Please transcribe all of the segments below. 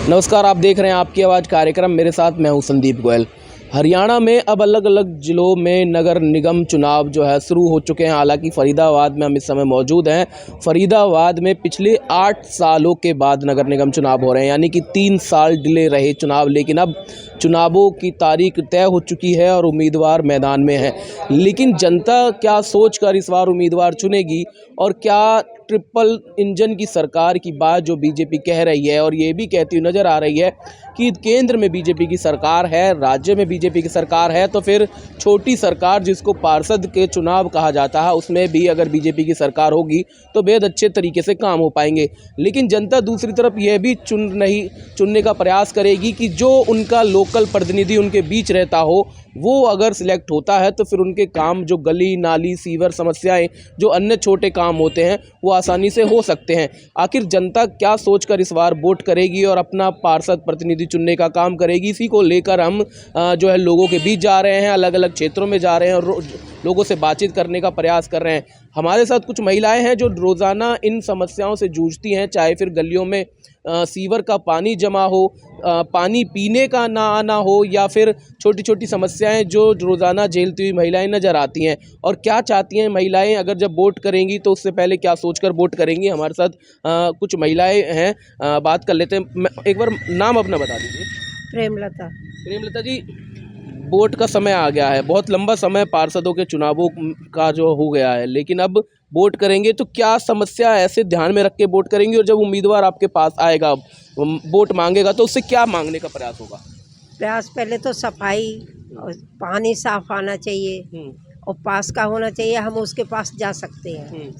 नमस्कार, आप देख रहे हैं आपकी आवाज़ कार्यक्रम। मेरे साथ मैं हूं संदीप गोयल। हरियाणा में अब अलग अलग ज़िलों में नगर निगम चुनाव जो है शुरू हो चुके हैं। हालांकि फरीदाबाद में हम इस समय मौजूद हैं। फरीदाबाद में पिछले 8 सालों के बाद नगर निगम चुनाव हो रहे हैं, यानी कि 3 साल डिले रहे चुनाव, लेकिन अब चुनावों की तारीख तय हो चुकी है और उम्मीदवार मैदान में है। लेकिन जनता क्या सोचकर इस बार उम्मीदवार चुनेगी, और क्या ट्रिपल इंजन की सरकार की बात जो बीजेपी कह रही है और ये भी कहती हुई नज़र आ रही है कि केंद्र में बीजेपी की सरकार है, राज्य में बीजेपी की सरकार है, तो फिर छोटी सरकार जिसको पार्षद के चुनाव कहा जाता है उसमें भी अगर बीजेपी की सरकार होगी तो बेहद अच्छे तरीके से काम हो पाएंगे। लेकिन जनता दूसरी तरफ यह भी चुनने का प्रयास करेगी कि जो उनका लोकल प्रतिनिधि उनके बीच रहता हो वो अगर सिलेक्ट होता है तो फिर उनके काम, जो गली नाली सीवर समस्याएं, जो अन्य छोटे काम होते हैं वो आसानी से हो सकते हैं। आखिर जनता क्या सोचकर इस बार वोट करेगी और अपना पार्षद प्रतिनिधि चुनने का काम करेगी, इसी को लेकर हम जो है लोगों के बीच जा रहे हैं, अलग अलग क्षेत्रों में जा रहे हैं और लोगों से बातचीत करने का प्रयास कर रहे हैं। हमारे साथ कुछ महिलाएं हैं जो रोज़ाना इन समस्याओं से जूझती हैं, चाहे फिर गलियों में सीवर का पानी जमा हो, पानी पीने का ना आना हो, या फिर छोटी छोटी समस्याएं जो रोज़ाना झेलती हुई महिलाएं नज़र आती हैं। और क्या चाहती हैं महिलाएं, अगर जब वोट करेंगी तो उससे पहले क्या सोचकर वोट करेंगी। हमारे साथ कुछ महिलाएं हैं, बात कर लेते हैं। एक बार नाम अपना बता दीजिए। प्रेमलता। प्रेमलता जी, वोट का समय आ गया है, बहुत लंबा समय पार्षदों के चुनावों का जो हो गया है, लेकिन अब वोट करेंगे तो क्या समस्या ऐसे ध्यान में रख के वोट करेंगे, और जब उम्मीदवार आपके पास आएगा वोट मांगेगा तो उससे क्या मांगने का प्रयास होगा? प्रयास पहले तो सफाई और पानी साफ आना चाहिए और पास का होना चाहिए, हम उसके पास जा सकते हैं।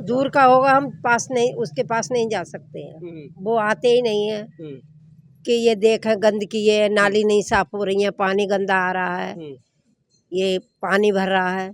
दूर का होगा हम पास नहीं, उसके पास नहीं जा सकते हैं, वो आते ही नहीं है कि ये देखें गंदगी है, नाली नहीं साफ हो रही है, पानी गंदा आ रहा है, ये पानी भर रहा है।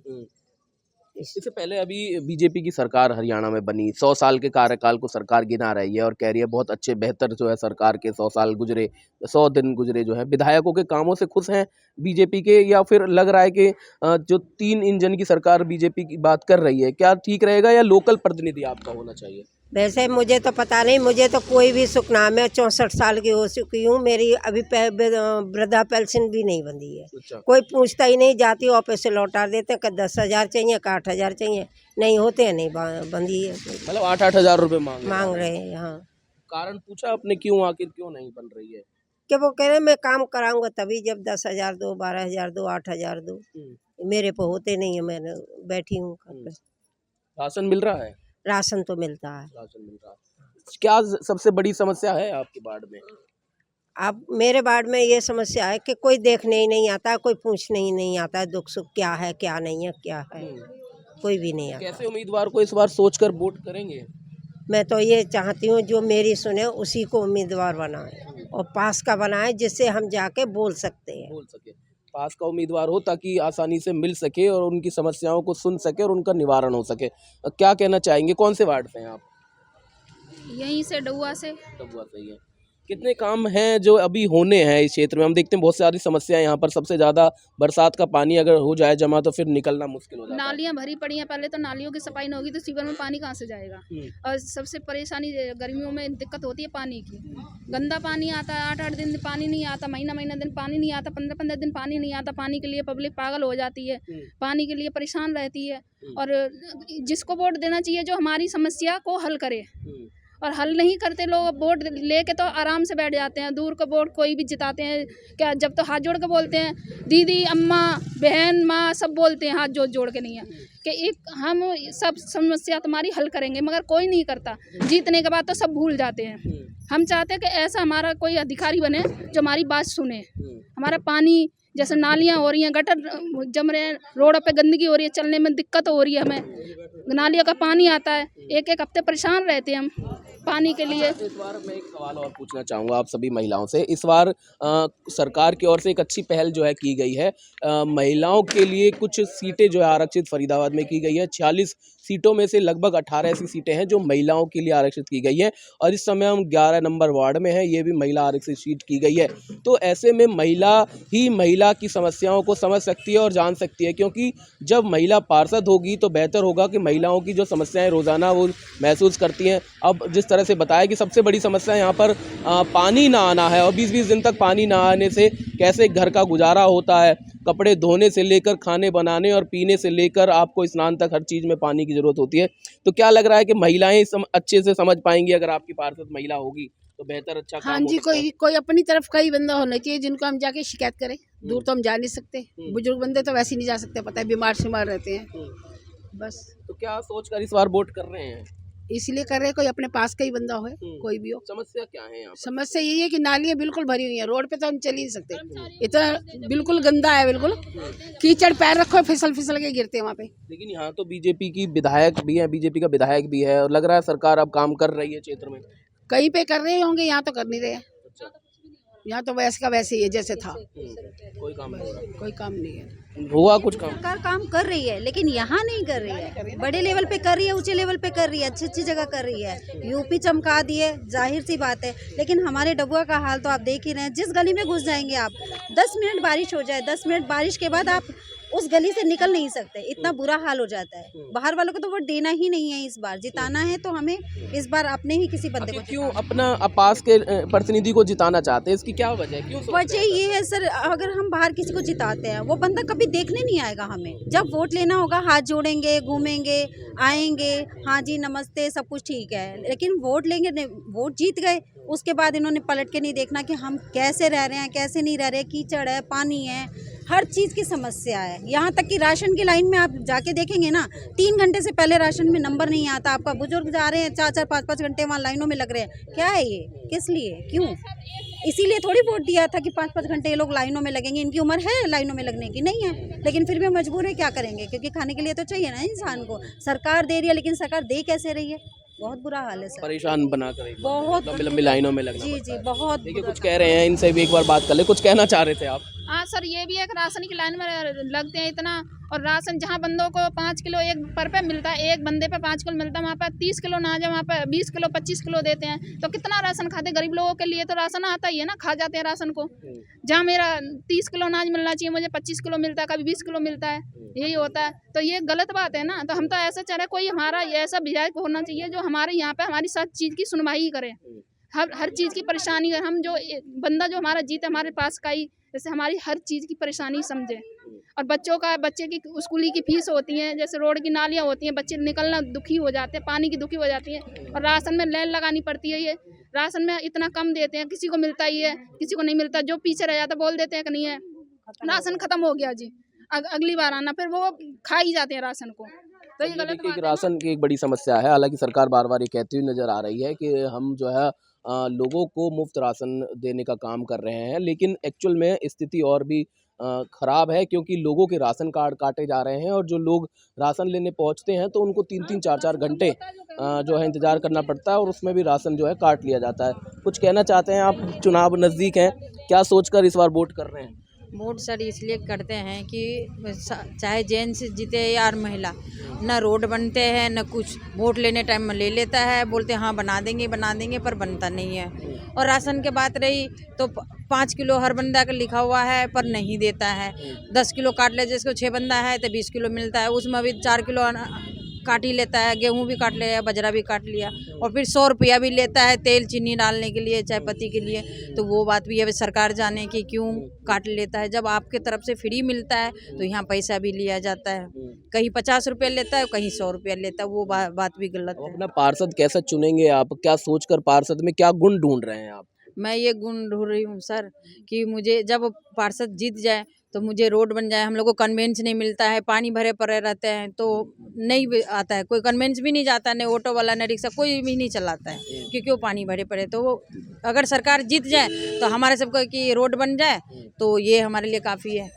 इससे पहले अभी बीजेपी की सरकार हरियाणा में बनी, 100 साल के कार्यकाल को सरकार गिना रही है और कह रही है बहुत अच्छे बेहतर जो है सरकार के 100 साल गुजरे, 100 दिन गुजरे। जो है विधायकों के कामों से खुश हैं बीजेपी के, या फिर लग रहा है कि जो 3 इंजन की सरकार बीजेपी की बात कर रही है, क्या ठीक रहेगा या लोकल प्रतिनिधि आपका होना चाहिए? वैसे मुझे तो पता नहीं, मुझे तो कोई भी सुख ना, मैं 64 साल की हो चुकी हूँ, मेरी अभी वृद्धा पेंशन भी नहीं बंधी है। अच्छा। कोई पूछता ही नहीं, जाती ऑफिस से लौटा देते हैं, 10,000 चाहिए, 8,000 चाहिए, नहीं होते हैं, नहीं बंधी है। मतलब 8-8 हज़ार रुपये मांग रहे हैं। हाँ, कारण पूछा आपने क्यों, आखिर क्यों नहीं बन रही है? कि वो कह रहे हैं मैं काम कराऊंगा तभी, जब 10,000 दो, 12,000 दो, 8,000 दो, मेरे पे होते नहीं है, मैं बैठी हूँ घर पे। राशन मिल रहा है? राशन तो मिलता है। राशन मिल रहा है। क्या सबसे बड़ी समस्या है आपके वार्ड में? अब मेरे वार्ड में ये समस्या है कि कोई देखने ही नहीं आता, कोई पूछने ही नहीं आता, दुख सुख क्या है क्या नहीं है क्या है, कोई भी नहीं आता। कैसे उम्मीदवार को इस बार सोचकर वोट करेंगे? मैं तो ये चाहती हूँ जो मेरी सुने उसी को उम्मीदवार बनाए और पास का बनाए, जिससे हम जाके बोल सकते हैं। बोल सके, पास का उम्मीदवार हो ताकि आसानी से मिल सके और उनकी समस्याओं को सुन सके और उनका निवारण हो सके। क्या कहना चाहेंगे, कौन से वार्ड से हैं आप? यहीं से डुआ से। डबुआ से ही है। कितने काम हैं जो अभी होने हैं इस क्षेत्र में? हम देखते हैं बहुत सारी समस्याएं यहाँ पर। सबसे ज़्यादा बरसात का पानी अगर हो जाए जमा तो फिर निकलना मुश्किल हो जाता है। नालियाँ भरी पड़ी हैं, पहले तो नालियों की सफाई नहीं होगी तो सीवर में पानी कहाँ से जाएगा। और सबसे परेशानी गर्मियों में दिक्कत होती है पानी की, गंदा पानी आता है, 8-8 दिन पानी नहीं आता, महीना दिन पानी नहीं आता, 15-15 दिन पानी नहीं आता। पानी के लिए पब्लिक पागल हो जाती है, पानी के लिए परेशान रहती है। और जिसको वोट देना चाहिए जो हमारी समस्या को हल करे, और हल नहीं करते लोग, वोट लेके तो आराम से बैठ जाते हैं। दूर का वोट कोई भी जिताते हैं क्या, जब तो हाथ जोड़ के बोलते हैं, दीदी अम्मा बहन माँ सब बोलते हैं, हाथ जोड़ के नहीं है कि एक हम सब समस्या तुम्हारी हल करेंगे, मगर कोई नहीं करता। जीतने के बाद तो सब भूल जाते हैं। हम चाहते हैं कि ऐसा हमारा कोई अधिकारी बने जो हमारी बात सुने। हमारा पानी, जैसे नालियाँ हो रही हैं, गटर जम रहे हैं, रोड पे गंदगी हो रही है, चलने में दिक्कत हो रही है, हमें नालियों का पानी आता है, एक हफ्ते परेशान रहते हैं हम पानी के लिए। इस बार मैं एक सवाल और पूछना चाहूँगा आप सभी महिलाओं से। इस बार सरकार की ओर से एक अच्छी पहल जो है की गई है, महिलाओं के लिए कुछ सीटें जो है आरक्षित फरीदाबाद में की गई है। 46 सीटों में से लगभग 18 ऐसी सीटें हैं जो महिलाओं के लिए आरक्षित की गई हैं, और इस समय हम 11 नंबर वार्ड में हैं, ये भी महिला आरक्षित सीट की गई है। तो ऐसे में महिला महिला की समस्याओं को समझ सकती है और जान सकती है, क्योंकि जब महिला पार्षद होगी तो बेहतर होगा कि महिलाओं की जो समस्याएं रोज़ाना वो महसूस करती हैं। अब जिस तरह से बताया कि सबसे बड़ी समस्या यहाँ पर पानी ना आना है, और 20-20 दिन तक पानी ना आने से कैसे घर का गुजारा होता है। कपड़े धोने से लेकर खाने बनाने और पीने से लेकर आपको स्नान तक हर चीज़ में पानी की ज़रूरत होती है। तो क्या लग रहा है कि महिलाएं अच्छे से समझ पाएंगी अगर आपकी पार्षद महिला होगी तो बेहतर अच्छा हाँ काम जी, हो सकता है? कोई अपनी तरफ का ही बंदा होना चाहिए जिनको हम जाके शिकायत करें। दूर तो हम जा नहीं सकते, बुजुर्ग बंदे तो वैसे ही नहीं जा सकते, पता है बीमार शिमार रहते हैं। बस तो क्या सोच कर इस बार वोट कर रहे हैं? इसलिए कर रहे हैं, कोई अपने पास का ही बंदा हो, कोई भी हो। समस्या क्या है यहाँ पर? समस्या यही है कि नालियाँ बिल्कुल भरी हुई हैं, रोड पे तो हम चल ही नहीं सकते, इतना बिल्कुल गंदा है, बिल्कुल कीचड़, पैर रखो फिसल फिसल के गिरते हैं वहाँ पे। लेकिन यहाँ तो बीजेपी की विधायक भी है, बीजेपी का विधायक भी है, और लग रहा है सरकार अब काम कर रही है क्षेत्र में। कहीं पे कर रहे होंगे, यहाँ तो कर नहीं रहे हैं। अच्छा। यहाँ तो वैसे का वैसे ही है जैसे था, कोई काम नहीं हो रहा। कोई काम नहीं है। हुआ कुछ काम? सरकार काम कर रही है लेकिन यहाँ नहीं कर रही है। बड़े लेवल पे कर रही है, ऊंचे लेवल पे कर रही है, अच्छी अच्छी जगह कर रही है। यूपी चमका दिए, जाहिर सी बात है। लेकिन हमारे डबुआ का हाल तो आप देख ही रहे हैं। जिस गली में घुस जाएंगे आप, 10 मिनट बारिश हो जाए, 10 मिनट बारिश के बाद आप उस गली से निकल नहीं सकते, इतना बुरा हाल हो जाता है। बाहर वालों को तो वोट देना ही नहीं है, इस बार जिताना है तो हमें इस बार अपने ही किसी बंदे को क्यों अपना पास के प्रतिनिधि को जिताना चाहते हैं? इसकी क्या वजह है? क्यों सोचते वजह हैं? ये है सर, अगर हम बाहर किसी को जिताते हैं वो बंदा कभी देखने नहीं आएगा हमें। जब वोट लेना होगा हाथ जोड़ेंगे, घूमेंगे, आएंगे, हाँ जी नमस्ते, सब कुछ ठीक है। लेकिन वोट लेंगे, वोट जीत गए, उसके बाद इन्होंने पलट के नहीं देखना कि हम कैसे रह रहे हैं, कैसे नहीं रह रहे। कीचड़ है, पानी है, हर चीज़ की समस्या है। यहाँ तक कि राशन की लाइन में आप जाके देखेंगे ना, 3 घंटे से पहले राशन में नंबर नहीं आता। आपका बुजुर्ग जा रहे हैं 4-4, 5-5 घंटे वहाँ लाइनों में लग रहे हैं। क्या है ये? किस लिए? क्यों? इसीलिए थोड़ी वोट दिया था कि 5-5 घंटे ये लोग लाइनों में लगेंगे। इनकी उम्र है लाइनों में लगने की? नहीं है, लेकिन फिर भी मजबूर है, क्या करेंगे? क्योंकि खाने के लिए तो चाहिए ना इंसान को। सरकार दे रही है, लेकिन सरकार दे कैसे रही है? बहुत बुरा हाल है सर, परेशान बना कर बहुत लंबी लंबी लाइनों में लगना जी पड़ता जी, है। बहुत देखिए बुरा। कुछ कह रहे हैं, इनसे भी एक बार बात कर ले। कुछ कहना चाह रहे थे आप? हाँ सर, ये भी एक राशन की लाइन में लगते हैं इतना, और राशन जहाँ बंदों को 5 किलो एक पर पे मिलता है, एक बंदे पे 5 किलो मिलता है, वहाँ पर 30 किलो अनाज है, वहाँ पर 20 किलो 25 किलो देते हैं। तो कितना राशन खाते? गरीब लोगों के लिए तो राशन आता ही है ना, खा जाते हैं राशन को। जहाँ मेरा 30 किलो अनाज मिलना चाहिए, मुझे 25 किलो मिलता है, कभी 20 किलो मिलता है, यही होता है। तो ये गलत बात है ना। तो हम तो ऐसा चाह रहे, कोई हमारा ऐसा विधायक होना चाहिए जो हमारे यहाँ पे हमारी सब चीज़ की सुनवाई करे, हर चीज़ की परेशानी। हम जो बंदा जो हमारा जीत हमारे पास का ही, जैसे हमारी हर चीज़ की परेशानी समझे। और बच्चे की स्कूली की फीस होती है, जैसे रोड की नालियाँ होती हैं, बच्चे निकलना दुखी हो जाते हैं, पानी की दुखी हो जाती है। और राशन में लाइन लगानी पड़ती है। ये राशन में इतना कम देते हैं, किसी को मिलता ही है, किसी को नहीं मिलता। जो पीछे रह जाता बोल देते हैं कि नहीं है, राशन खत्म हो गया जी, अगली बार आना, फिर वो खा ही जाते हैं राशन को। तो ये गलत देखिए बात कि है ना। राशन की एक बड़ी समस्या है। हालांकि सरकार बार बार ये कहती हुई नज़र आ रही है कि हम जो है लोगों को मुफ्त राशन देने का काम कर रहे हैं, लेकिन एक्चुअल में स्थिति और भी ख़राब है, क्योंकि लोगों के राशन कार्ड काटे जा रहे हैं, और जो लोग राशन लेने पहुंचते हैं तो उनको 3-3, 4-4 घंटे जो है इंतज़ार करना पड़ता है, और उसमें भी राशन जो है काट लिया जाता है। कुछ कहना चाहते हैं आप? चुनाव नज़दीक हैं, क्या सोचकर इस बार वोट कर रहे हैं? वोट सर इसलिए करते हैं कि चाहे जेंट्स जीते या महिला, ना रोड बनते हैं न कुछ। वोट लेने टाइम में ले लेता है, बोलते हैं हाँ बना देंगे, पर बनता नहीं है। और राशन की बात रही तो 5 किलो हर बंदा का लिखा हुआ है पर नहीं देता है। 10 किलो काट ले, जिसको 6 बंदा है तो 20 किलो मिलता है, उसमें भी 4 किलो काट ही लेता है। गेहूं भी काट लिया, बजरा भी काट लिया, और फिर 100 रुपया भी लेता है तेल चीनी डालने के लिए, चाय पत्ती के लिए। तो वो बात भी है, सरकार जाने की क्यों काट लेता है। जब आपके तरफ से फ्री मिलता है तो यहाँ पैसा भी लिया जाता है, कहीं 50 रुपया लेता है, कहीं 100 रुपया लेता है। वो बात भी गलत है। अपना पार्षद कैसे चुनेंगे आप? क्या सोचकर पार्षद में क्या गुण ढूंढ रहे हैं आप? मैं ये गुण ढूंढ रही हूँ सर कि मुझे जब पार्षद जीत जाए तो मुझे रोड बन जाए। हम लोग को कन्वेंस नहीं मिलता है, पानी भरे पड़े रहते हैं तो नहीं आता है, कोई कन्वेंस भी नहीं जाता, नहीं ऑटो वाला नहीं रिक्शा कोई भी नहीं चलाता है, क्योंकि वो पानी भरे पड़े। तो वो अगर सरकार जीत जाए तो हमारे सबको कि रोड बन जाए तो ये हमारे लिए काफ़ी है।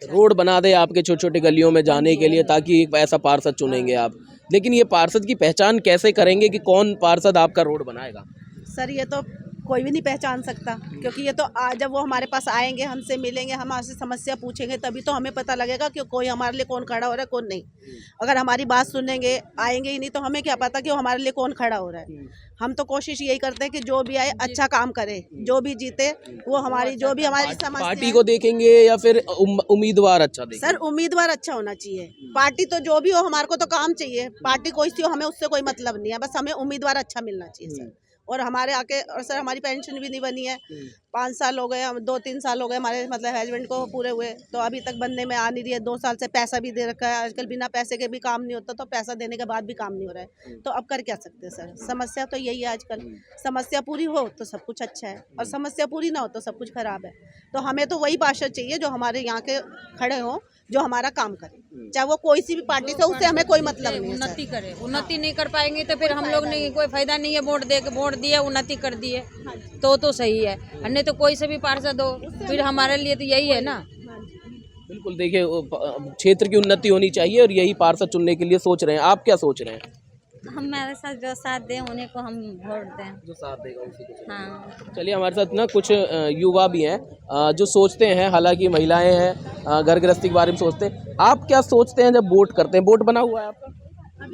रोड बना दे आपके छोटे छोटे गलियों में जाने के लिए, ताकि एक ऐसा पार्षद चुनेंगे आप। लेकिन ये पार्षद की पहचान कैसे करेंगे कि कौन पार्षद आपका रोड बनाएगा? सर ये तो कोई भी नहीं पहचान सकता, क्योंकि ये तो जब वो हमारे पास आएंगे, हमसे मिलेंगे, हमारे समस्या पूछेंगे, तभी तो हमें पता लगेगा कि कोई हमारे लिए कौन खड़ा हो रहा है, कौन नहीं। अगर हमारी बात सुनेंगे, आएंगे ही नहीं, तो हमें क्या पता कि वो हमारे लिए कौन खड़ा हो रहा है। हम तो कोशिश यही करते हैं कि जो भी आए अच्छा काम करे, जो भी जीते वो हमारी जो भी हमारी समस्या। पार्टी को देखेंगे या फिर उम्मीदवार अच्छा देखेंगे? सर उम्मीदवार अच्छा होना चाहिए, पार्टी तो जो भी हो, हमारे को तो काम चाहिए, पार्टी कोई सी हो हमें उससे कोई मतलब नहीं है, बस हमें उम्मीदवार अच्छा मिलना चाहिए सर। और हमारे आके, और सर हमारी पेंशन भी नहीं बनी है, 5 साल हो गए, हम 2-3 साल हो गए हमारे मतलब हस्बैंड को पूरे हुए, तो अभी तक बनने में आ नहीं रही है। 2 साल से पैसा भी दे रखा है, आजकल बिना पैसे के भी काम नहीं होता, तो पैसा देने के बाद भी काम नहीं हो रहा है, तो अब कर क्या सकते हैं सर। समस्या तो यही है आजकल, समस्या पूरी हो तो सब कुछ अच्छा है, और समस्या पूरी ना हो तो सब कुछ खराब है। तो हमें तो वही पार्षद चाहिए जो हमारे यहाँ के खड़े हों, जो हमारा काम करे, चाहे वो कोई सी भी पार्टी से, उससे हमें कोई मतलब नहीं है। उन्नति करे, उन्नति नहीं कर पाएंगे तो फिर हम लोग नहीं, कोई फायदा नहीं है। वोट दे के वोट दिया, उन्नति कर दी है तो सही है, अन्य तो कोई से भी पार्षद हो फिर हमारे लिए तो यही है ना। बिल्कुल, देखिए क्षेत्र की उन्नति होनी चाहिए और यही पार्षद चुनने के लिए सोच रहे हैं। आप क्या सोच रहे हैं? हमारे साथ जो साथ दें उन्हीं को हम वोट दें। जो साथ देगा उसी को। हाँ, चलिए, हमारे साथ ना कुछ युवा भी हैं जो सोचते हैं, हालांकि महिलाएं हैं, घर गृहस्थी के बारे में सोचते हैं। आप क्या सोचते हैं जब वोट करते हैं? वोट बना हुआ है आपका?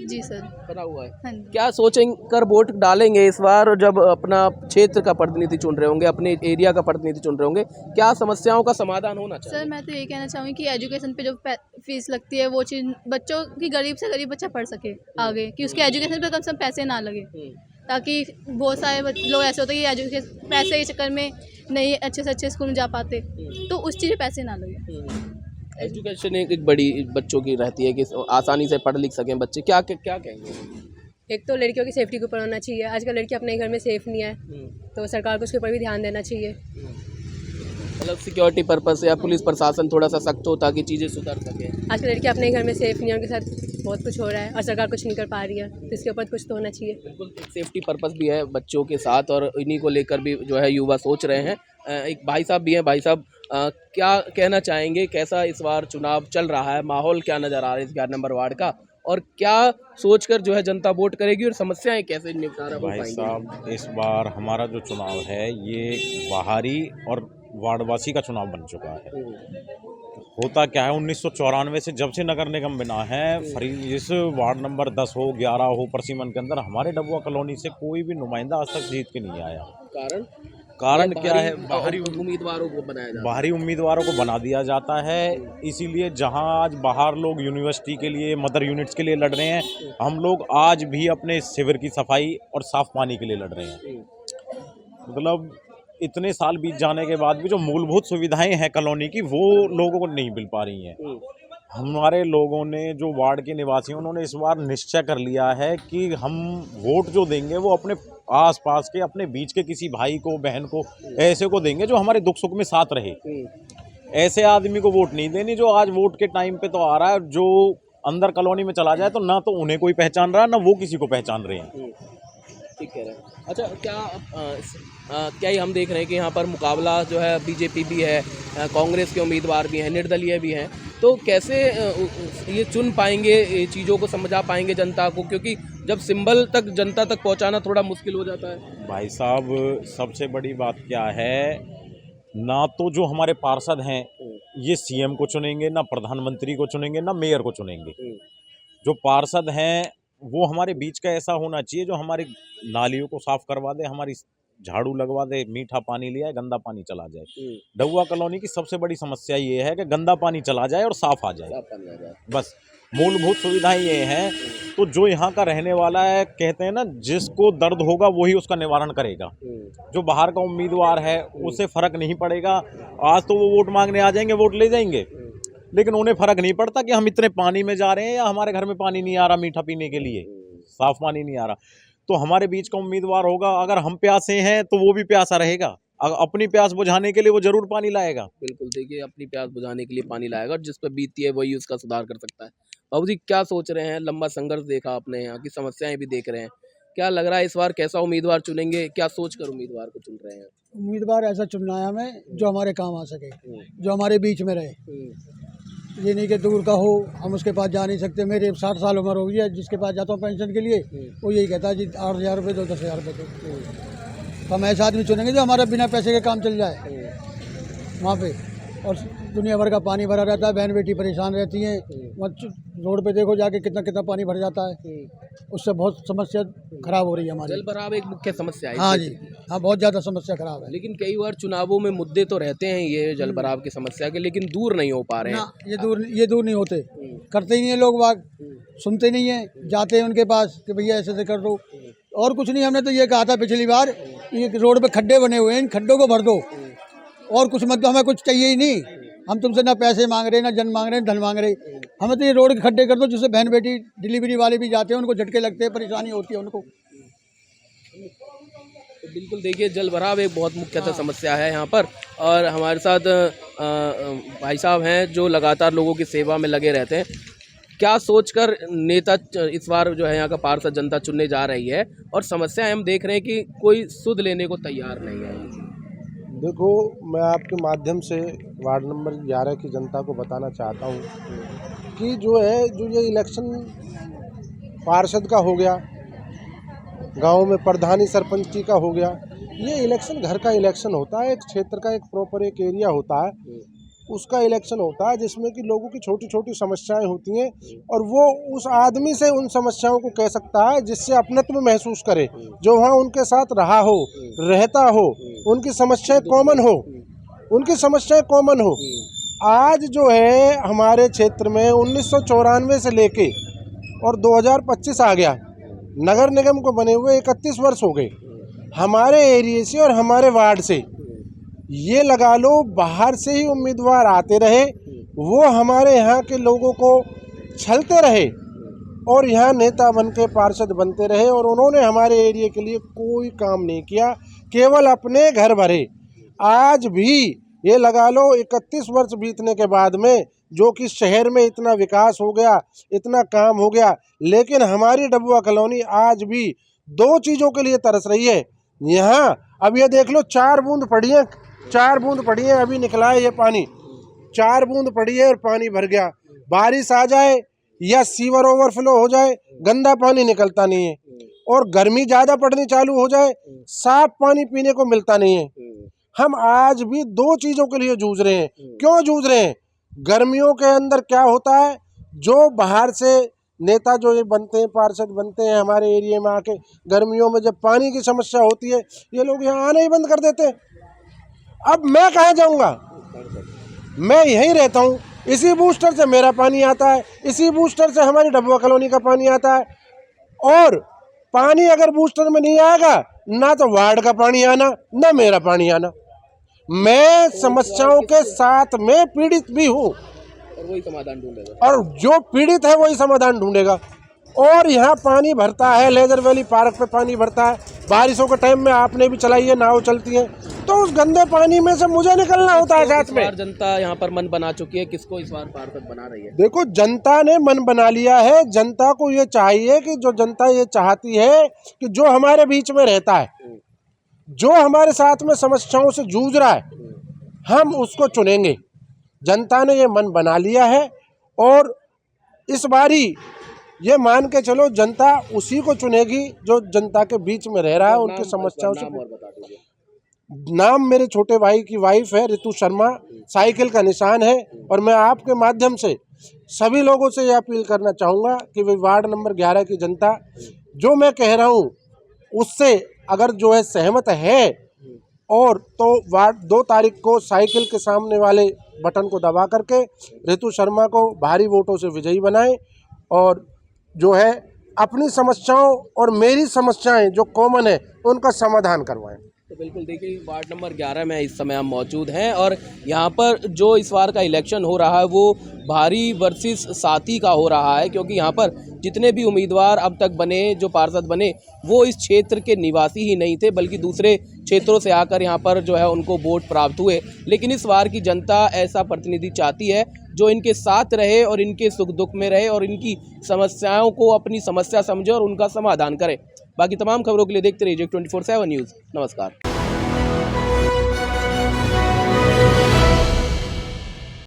जी सर। बना हुआ है। हाँ जी। क्या सोचें कर वोट डालेंगे इस बार जब अपना क्षेत्र का प्रतिनिधि चुन रहे होंगे, अपने एरिया का प्रतिनिधि चुन रहे होंगे? क्या समस्याओं का समाधान होना चाहिए? सर मैं तो यही कहना चाहूँगी कि एजुकेशन पे जो फीस लगती है वो चीज़ बच्चों की, गरीब से गरीब बच्चा पढ़ सके आगे, कि उसके एजुकेशन पे कम से कम पैसे ना लगे, ताकि बहुत सारे लोग ऐसे होते हैं कि एजुकेशन पैसे के चक्कर में नहीं अच्छे से अच्छे स्कूल में जा पाते, तो उस चीज़ पे पैसे ना लगे। एजुकेशन एक बड़ी बच्चों की रहती है कि आसानी से पढ़ लिख सकें बच्चे। क्या क्या कहेंगे? एक तो लड़कियों की सेफ्टी के ऊपर होना चाहिए, आजकल लड़की अपने घर में सेफ नहीं है, तो सरकार को उसके ऊपर भी ध्यान देना चाहिए। मतलब सिक्योरिटी पर्पस से या पुलिस प्रशासन थोड़ा सा सख्त हो ताकि चीज़ें सुधर सकें। आजकल लड़की अपने घर में सेफ नहीं है, उनके साथ बहुत कुछ हो रहा है और सरकार कुछ नहीं कर पा रही है, तो इसके ऊपर कुछ तो होना चाहिए। बिल्कुल, एक सेफ्टी पर्पस भी है बच्चों के साथ और इन्हीं को लेकर भी जो है युवा सोच रहे हैं। एक भाई साहब भी हैं। भाई साहब, क्या कहना चाहेंगे? कैसा इस बार चुनाव चल रहा है? माहौल क्या नज़र आ रहा है इस 11 नंबर वार्ड का, और क्या सोचकर जो है जनता वोट करेगी और समस्याएं कैसे निपटारा हो पाएंगी? भाई साहब, इस बार हमारा जो चुनाव है ये बाहरी और वार्डवासी का चुनाव बन चुका है। होता क्या है, 1994 से जब से नगर निगम बना है, इस वार्ड नंबर 10 हो, 11 हो, परसीमन के अंदर हमारे डबुआ कॉलोनी से कोई भी नुमाइंदा आज तक जीत के नहीं आया। कारण क्या है? बाहरी उम्मीदवारों को बनाया जाता है। बाहरी उम्मीदवारों को बना दिया जाता है। इसीलिए जहां आज बाहर लोग यूनिवर्सिटी के लिए, मदर यूनिट्स के लिए लड़ रहे हैं, हम लोग आज भी अपने शिविर की सफाई और साफ पानी के लिए लड़ रहे हैं। मतलब इतने साल बीत जाने के बाद भी जो मूलभूत सुविधाएं हैं कॉलोनी की, वो लोगों को नहीं मिल पा रही हैं। हमारे लोगों ने, जो वार्ड के निवासी, उन्होंने इस बार निश्चय कर लिया है कि हम वोट जो देंगे वो अपने आसपास के, अपने बीच के किसी भाई को, बहन को, ऐसे को देंगे जो हमारे दुख सुख में साथ रहे। ऐसे आदमी को वोट नहीं देनी जो आज वोट के टाइम पे तो आ रहा है, जो अंदर कॉलोनी में चला जाए तो ना तो उन्हें कोई पहचान रहा है, ना वो किसी को पहचान रहे हैं। ठीक कह रहे हैं। अच्छा, क्या ही हम देख रहे हैं कि यहाँ पर मुकाबला जो है बीजेपी भी है, कांग्रेस के उम्मीदवार भी हैं, निर्दलीय भी हैं, तो कैसे ये चुन पाएंगे, ये चीज़ों को समझा पाएंगे जनता को, क्योंकि जब सिंबल तक जनता तक पहुँचाना थोड़ा मुश्किल हो जाता है। भाई साहब, सबसे बड़ी बात क्या है, ना तो जो हमारे पार्षद हैं ये सीएम को चुनेंगे, ना प्रधानमंत्री को चुनेंगे, ना मेयर को चुनेंगे। जो पार्षद हैं वो हमारे बीच का ऐसा होना चाहिए जो हमारी नालियों को साफ करवा दे, हमारी झाड़ू लगवा दे, मीठा पानी ले आए, गंदा पानी चला जाए। डबुआ कॉलोनी की सबसे बड़ी समस्या ये है कि गंदा पानी चला जाए और साफ आ जाए, बस मूलभूत सुविधाएं ये हैं। तो जो यहाँ का रहने वाला है, कहते हैं ना, जिसको दर्द होगा वही उसका निवारण करेगा। जो बाहर का उम्मीदवार है उससे फर्क नहीं पड़ेगा। आज तो वो वोट मांगने आ जाएंगे, वोट ले जाएंगे, लेकिन उन्हें फर्क नहीं पड़ता कि हम इतने पानी में जा रहे हैं या हमारे घर में पानी नहीं आ रहा मीठा पीने के लिए, साफ पानी नहीं आ रहा। तो हमारे बीच का उम्मीदवार होगा, अगर हम प्यासे हैं तो वो भी प्यासा रहेगा, अपनी प्यास बुझाने के लिए वो जरूर पानी लाएगा। बिल्कुल, देखिए, अपनी प्यास बुझाने के लिए पानी लाएगा और जिस पर बीती है वही उसका सुधार कर सकता है। बाबू जी, क्या सोच रहे हैं? लंबा संघर्ष देखा आपने, यहाँ की समस्याएं भी देख रहे हैं, क्या लग रहा है इस बार कैसा उम्मीदवार चुनेंगे? क्या सोच कर उम्मीदवार को चुन रहे हैं? उम्मीदवार ऐसा चुनना है हमें जो हमारे काम आ सके, जो हमारे बीच में रहे। ये नहीं कि दूर का हो, हम उसके पास जा नहीं सकते। मेरे 60 साल उम्र हो गई है, जिसके पास जाता हूँ पेंशन के लिए वो यही कहता है जी 8,000 रुपये दो, 10,000 रुपये दो। तो हम ऐसा आदमी चुनेंगे जो हमारा बिना पैसे के काम चल जाए वहाँ पे। और दुनिया भर का पानी भरा रहता है, बहन बेटी परेशान रहती हैं। वहाँ रोड पे देखो जाके कितना कितना पानी भर जाता है, उससे बहुत समस्या खराब हो रही है हमारी। जल भराव एक मुख्य समस्या है। हाँ जी, हाँ, बहुत ज़्यादा समस्या खराब है। लेकिन कई बार चुनावों में मुद्दे तो रहते हैं ये जल भराव की समस्या के, लेकिन दूर नहीं हो पा रहे हैं। ना, ये दूर नहीं होते, करते ही नहीं है लोग बाग, सुनते नहीं है, जाते हैं उनके पास कि भैया ऐसे कर दो। और कुछ नहीं, हमने तो ये कहा था पिछली बार, ये रोड पे खड्डे बने हुए हैं, इन खड्डों को भर दो, और कुछ मत दो, हमें कुछ चाहिए ही नहीं। हम तुमसे ना पैसे मांग रहे, ना जन मांग रहे, धन मांग रहे, हमें तो ये रोड के खड्डे कर दो, जिससे बहन बेटी डिलीवरी वाले भी जाते हैं, उनको झटके लगते हैं, परेशानी होती है उनको। तो बिल्कुल देखिए, जल भराव एक बहुत मुख्यतः समस्या है यहाँ पर। और हमारे साथ भाई साहब हैं जो लगातार लोगों की सेवा में लगे रहते हैं। क्या सोचकर नेता इस बार जो है यहाँ का पार्षद जनता चुनने जा रही है, और समस्याएं हम देख रहे हैं कि कोई सुध लेने को तैयार नहीं है? देखो, मैं आपके माध्यम से वार्ड नंबर 11 की जनता को बताना चाहता हूँ कि जो ये इलेक्शन पार्षद का हो गया, गांव में प्रधानी सरपंची का हो गया, ये इलेक्शन घर का इलेक्शन होता है। एक क्षेत्र का एक प्रॉपर एक एरिया होता है, उसका इलेक्शन होता है, जिसमें कि लोगों की छोटी छोटी समस्याएं होती हैं, और वो उस आदमी से उन समस्याओं को कह सकता है जिससे अपनत्व महसूस करे, जो वहाँ उनके साथ रहा हो, रहता हो, उनकी समस्याएं कॉमन हो, उनकी समस्याएं कॉमन हो। आज जो है हमारे क्षेत्र में 1994 से लेके और 2025 आ गया, नगर निगम को बने हुए 31 वर्ष हो गए। हमारे एरिया से और हमारे वार्ड से ये लगा लो बाहर से ही उम्मीदवार आते रहे, वो हमारे यहाँ के लोगों को छलते रहे और यहाँ नेता बनके पार्षद बनते रहे, और उन्होंने हमारे एरिया के लिए कोई काम नहीं किया, केवल अपने घर भरे। आज भी ये लगा लो 31 वर्ष बीतने के बाद में, जो कि शहर में इतना विकास हो गया, इतना काम हो गया, लेकिन हमारी डबुआ कॉलोनी आज भी 2 चीज़ों के लिए तरस रही है। यहाँ अब ये देख लो, 4 बूंद पड़ी है, 4 बूंद पड़ी है, अभी निकला है ये पानी, 4 बूंद पड़ी है और पानी भर गया। बारिश आ जाए या सीवर ओवरफ्लो हो जाए, गंदा पानी निकलता नहीं है, और गर्मी ज़्यादा पड़नी चालू हो जाए, साफ पानी पीने को मिलता नहीं है। हम आज भी 2 चीज़ों के लिए जूझ रहे हैं। क्यों जूझ रहे हैं? गर्मियों के अंदर क्या होता है, जो बाहर से नेता जो ये बनते हैं, पार्षद बनते हैं, हमारे एरिया में आके गर्मियों में जब पानी की समस्या होती है, ये लोग यहाँ आना ही बंद कर देते हैं। अब मैं कहाँ जाऊँगा? मैं यहीं रहता हूँ, इसी बूस्टर से मेरा पानी आता है, इसी बूस्टर से हमारी डबुआ कॉलोनी का पानी आता है। और पानी अगर बूस्टर में नहीं आएगा, ना तो वार्ड का पानी आना, ना मेरा पानी आना। मैं समस्याओं के साथ में पीड़ित भी हूँ, और वही समाधान ढूंढेगा, और जो पीड़ित है वही समाधान ढूंढेगा। और यहाँ पानी भरता है, लेजर वैली पार्क पे पानी भरता है, बारिशों के टाइम में आपने भी चलाई है, नाव चलती है, तो उस गंदे पानी में से मुझे निकलना होता है साथ में। जनता यहाँ पर मन बना चुकी है, किसको इस बार पार्षद बना रही है? देखो, जनता ने मन बना लिया है। जनता को ये चाहिए कि जो जनता ये चाहती है कि जो हमारे बीच में रहता है, जो हमारे साथ में समस्याओं से जूझ रहा है, हम उसको चुनेंगे। जनता ने ये मन बना लिया है, और इस बारी ये मान के चलो, जनता उसी को चुनेगी जो जनता के बीच में रह रहा है, उनकी समस्याओं से। नाम मेरे छोटे भाई की वाइफ है रितु शर्मा, साइकिल का निशान है। और मैं आपके माध्यम से सभी लोगों से ये अपील करना चाहूँगा कि वे वार्ड नंबर 11 की जनता, जो मैं कह रहा हूँ उससे अगर जो है सहमत है, और तो वार्ड 2 तारीख को साइकिल के सामने वाले बटन को दबा करके रितु शर्मा को भारी वोटों से विजयी बनाएं, और जो है अपनी समस्याओं और मेरी समस्याएं जो कॉमन है उनका समाधान करवाएं। तो बिल्कुल देखिए, वार्ड नंबर 11 में इस समय हम मौजूद हैं, और यहाँ पर जो इस बार का इलेक्शन हो रहा है वो भारी वर्सेस साथी का हो रहा है, क्योंकि यहाँ पर जितने भी उम्मीदवार अब तक बने, जो पार्षद बने, वो इस क्षेत्र के निवासी ही नहीं थे, बल्कि दूसरे क्षेत्रों से आकर यहाँ पर जो है उनको वोट प्राप्त हुए। लेकिन इस बार की जनता ऐसा प्रतिनिधि चाहती है जो इनके साथ रहे और इनके सुख दुख में रहे, और इनकी समस्याओं को अपनी समस्या समझे और उनका समाधान करे। बाकी तमाम खबरों के लिए देखते रहिए 24/7 न्यूज़। नमस्कार।